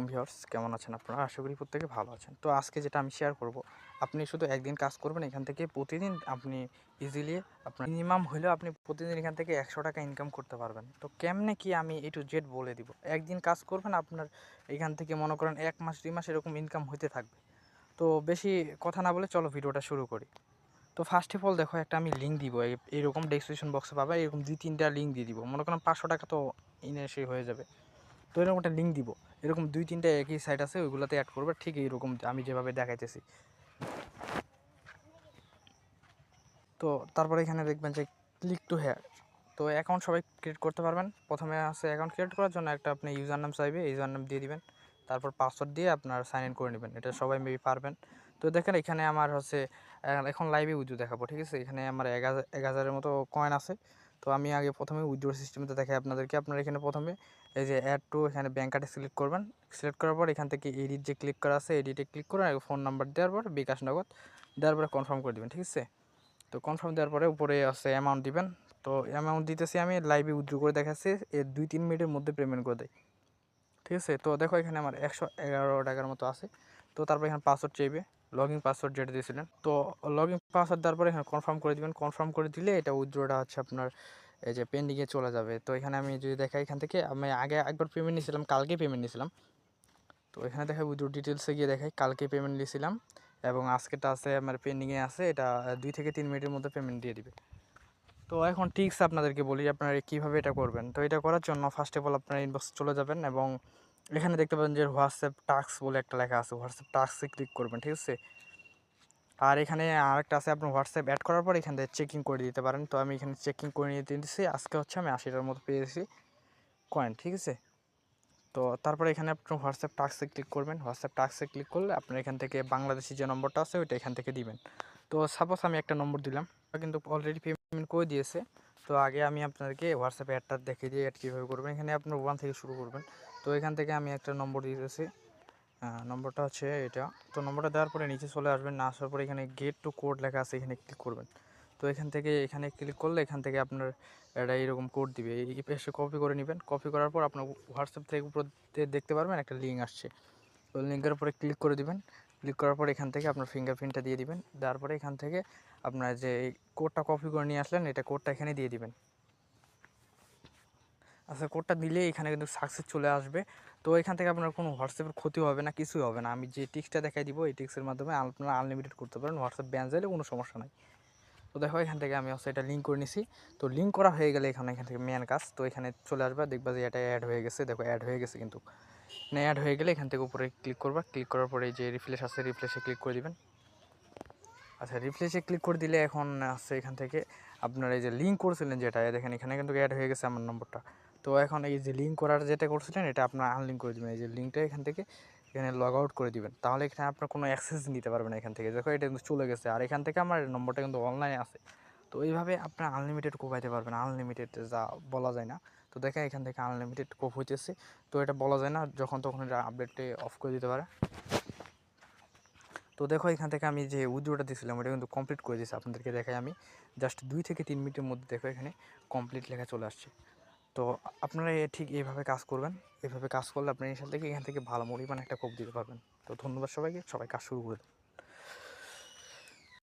Viewers কেমন আছেন আপনারা? আশা করি প্রত্যেকে ভালো আছেন। তো আজকে যেটা আমি শেয়ার করব, আপনি শুধু একদিন কাজ করবেন, এখান থেকে প্রতিদিন আপনি ইজিলি আপনার মিনিমাম হলেও আপনি প্রতিদিন এখান থেকে ৳১০০ ইনকাম করতে পারবেন। তো কেমনে কি আমি A to Z বলে দিব। একদিন কাজ করবেন, আপনার এখান থেকে মনে করেন ১ মাস ২ মাস এরকম ইনকাম হইতে থাকবে। তো বেশি কথা না বলে চলো ভিডিওটা শুরু করি। তো ফার্স্ট অফ অল দেখো, একটা আমি লিঙ্ক দিব, এরকম ডেসক্রিপশন বক্সে পাবে, এরকম ২-৩টা লিঙ্ক দিয়ে দিব। মনে করেন ৳৫০০ তো ইনায়াসই হয়ে যাবে। তো এরকম একটা লিঙ্ক দিব, এরকম ২-৩টা একই সাইট আছে, ওইগুলোতে অ্যাড করবে, ঠিক এইরকম আমি যেভাবে দেখাইতেছি। তো তারপরে এখানে দেখবেন যে ক্লিক টু হেয়ার। তো অ্যাকাউন্ট সবাই ক্রিয়েট করতে পারবেন। প্রথমে আছে অ্যাকাউন্ট ক্রিয়েট করার জন্য একটা আপনি ইউজার নাম চাইবে, ইউজার নাম দিয়ে দিবেন, তারপর পাসওয়ার্ড দিয়ে আপনার সাইন ইন করে নেবেন। এটা সবাই মেবি পারবেন। তো দেখেন এখানে আমার হচ্ছে এখন লাইভে উইথড্র দেখাবো, ঠিক আছে? এখানে আমার ১,০০০-১,০০০-এর মতো কয়েন আছে। তো আমি আগে প্রথমে উইথড্র সিস্টেমটা দেখাই আপনাদেরকে। আপনারা এখানে প্রথমে এই যে অ্যাড টু, এখানে ব্যাঙ্ক কার্ডে সিলেক্ট করবেন। সিলেক্ট করার পর এখান থেকে এডিট যে ক্লিক করা আছে, এডিটে ক্লিক করে ফোন নাম্বার দেওয়ার পর বিকাশ নগদ দেওয়ার পরে কনফার্ম করে দেবেন, ঠিক আছে? তো কনফার্ম দেওয়ার পরে উপরে আছে অ্যামাউন্ট দিবেন। তো অ্যামাউন্ট দিতেছি আমি লাইভে উইথড্র করে দেখাচ্ছি, এর ২-৩ মিনিটের মধ্যে পেমেন্ট করে দেয়, ঠিক আছে? তো দেখো এখানে আমার ৳১১১ মতো আছে। তো তারপর এখানে পাসওয়ার্ড চাইবে, লগ ইন পাসওয়ার্ড যেটা দিয়েছিলেন। তো লগ ইন পাসওয়ার্ড দেওয়ার পরে এখানে কনফার্ম করে দিবেন। কনফার্ম করে দিলে এটা উইথড্রটা হচ্ছে আপনার এই যে পেন্ডিংয়ে চলে যাবে। তো এখানে আমি যদি দেখাই, এখান থেকে আমি আগে একবার পেমেন্ট নিয়েছিলাম, কালকে পেমেন্ট নিয়েছিলাম। তো এখানে দেখাই উইথড্র ডিটেলসে গিয়ে দেখাই কালকে পেমেন্ট নিয়েছিলাম এবং আজকেটা আছে আমার পেন্ডিংয়ে আছে। এটা ২-৩ মিনিটের মধ্যে পেমেন্ট দিয়ে দিবে। তো এখন টিপস আপনাদেরকে বলি, আপনারা কীভাবে এটা করবেন। তো এটা করার জন্য ফার্স্ট অফ অল আপনারা ইনবক্স চলে যাবেন এবং এখানে দেখতে পাবেন যে হোয়াটসঅ্যাপ টাস্ক বলে একটা লেখা আছে, হোয়াটসঅ্যাপ টাস্কে ক্লিক করবেন, ঠিক আছে? আর এখানে আরেকটা আছে, আপনার হোয়াটসঅ্যাপ অ্যাড করার পর এখান থেকে চেকিং করে দিতে পারেন। তো আমি এখানে চেকিং করে নিয়ে দিতেছি। আজকে হচ্ছে আমি ৮০টার মতো পেয়েছি কয়েন, ঠিক আছে? তো তারপরে এখানে আপনার হোয়াটসঅ্যাপ টাস্কে ক্লিক করবেন। হোয়াটসঅ্যাপ টাস্কে ক্লিক করলে আপনার এখান থেকে বাংলাদেশি যে নম্বরটা আছে ওইটা এখান থেকে দিবেন। তো সাপোজ আমি একটা নম্বর দিলাম, কিন্তু অলরেডি পেমেন্ট করে দিয়েছে। তো আগে আমি আপনাদেরকে হোয়াটসঅ্যাপে অ্যাডটা দেখিয়ে দিয়ে অ্যাড কীভাবে করবেন। এখানে আপনার 1 থেকে শুরু করবেন। তো এখান থেকে আমি একটা নম্বর দিতেছি, নম্বরটা হচ্ছে এটা। তো নম্বরটা দেওয়ার পরে নিচে চলে আসবেন, না আসার পরে এখানে গেট টু কোড লেখা আছে, এখানে ক্লিক করবেন। তো এখান থেকে এখানে ক্লিক করলে এখান থেকে আপনার এটা এরকম কোড দিবে, এই পেজটা কপি করে নেবেন। কপি করার পর আপনার হোয়াটসঅ্যাপ থেকে উপর দেখতে পারবেন একটা লিঙ্ক আসছে, ওই লিঙ্কের উপরে ক্লিক করে দিবেন। ক্লিক করার পর এখান থেকে আপনার ফিঙ্গারপ্রিন্টটা দিয়ে দিবেন। দেওয়ার পরে এখান থেকে আপনার যে এই কোডটা কপি করে নিয়ে আসলেন, এটা কোডটা এখানে দিয়ে দিবেন। আচ্ছা, কোডটা দিলে এখানে কিন্তু সাকসেস চলে আসবে। তো এখান থেকে আপনার কোনো হোয়াটসঅ্যাপের ক্ষতি হবে না, কিছুই হবে না। আমি যে টিক্সটা দেখাই দিব, এই টিক্সের মাধ্যমে আপনারা আনলিমিটেড করতে পারেন। হোয়াটসঅ্যাপ ব্যান যাইলে কোনো সমস্যা নাই। তো দেখো এখান থেকে আমি হচ্ছে এটা লিঙ্ক করে নিছি। তো লিঙ্ক করা হয়ে গেলে এখান থেকে মেন কাজ, তো এখানে চলে আসবে, দেখবা যে এটা অ্যাড হয়ে গেছে। দেখো অ্যাড হয়ে গেছে, কিন্তু না অ্যাড হয়ে গেলে এখান থেকে উপরে ক্লিক করবা। ক্লিক করার পরে এই যে রিফ্রেশ আছে, রিফ্রেশে ক্লিক করে দিবেন। আচ্ছা, রিফ্রেশে ক্লিক করে দিলে এখন আসছে এখান থেকে আপনার এই যে লিঙ্ক করছিলেন যেটা, দেখেন এখানে কিন্তু অ্যাড হয়ে গেছে আমার নম্বরটা। তো এখন এই যে লিঙ্ক করার যেটা করছিলেন এটা আপনার আনলিঙ্ক করে দেবেন। এই যে লিঙ্কটা এখান থেকে এখানে লগ আউট করে দিবেন, তাহলে এখানে আপনার কোনো অ্যাক্সেস নিতে পারবেন এখান থেকে। দেখো এটা কিন্তু চলে গেছে, আর এখান থেকে আমার নম্বরটা কিন্তু অনলাইনে আছে। তো এইভাবে আপনার আনলিমিটেড কোপাইতে পারবেন। আনলিমিটেড যা বলা যায় না। তো দেখেন এখান থেকে আনলিমিটেড কোপ হইতেছে। তো এটা বলা যায় না, যখন তখন এটা আপডেটে অফ করে দিতে পারে। তো দেখো এখান থেকে আমি যে উইথড্রটা দিয়েছিলাম ওটা কিন্তু কমপ্লিট করে দিয়েছি, আপনাদেরকে দেখাই আমি। জাস্ট 2-3 মিনিটের মধ্যে দেখো এখানে কমপ্লিট লেখা চলে আসছে। তো আপনারা ঠিক এইভাবে কাজ করবেন। এভাবে কাজ করলে আপনি এখান থেকে ভালো পরিমাণে একটা কোপ দিতে পারবেন। তো ধন্যবাদ সবাইকে, সবাই কাজ শুরু করে দেন।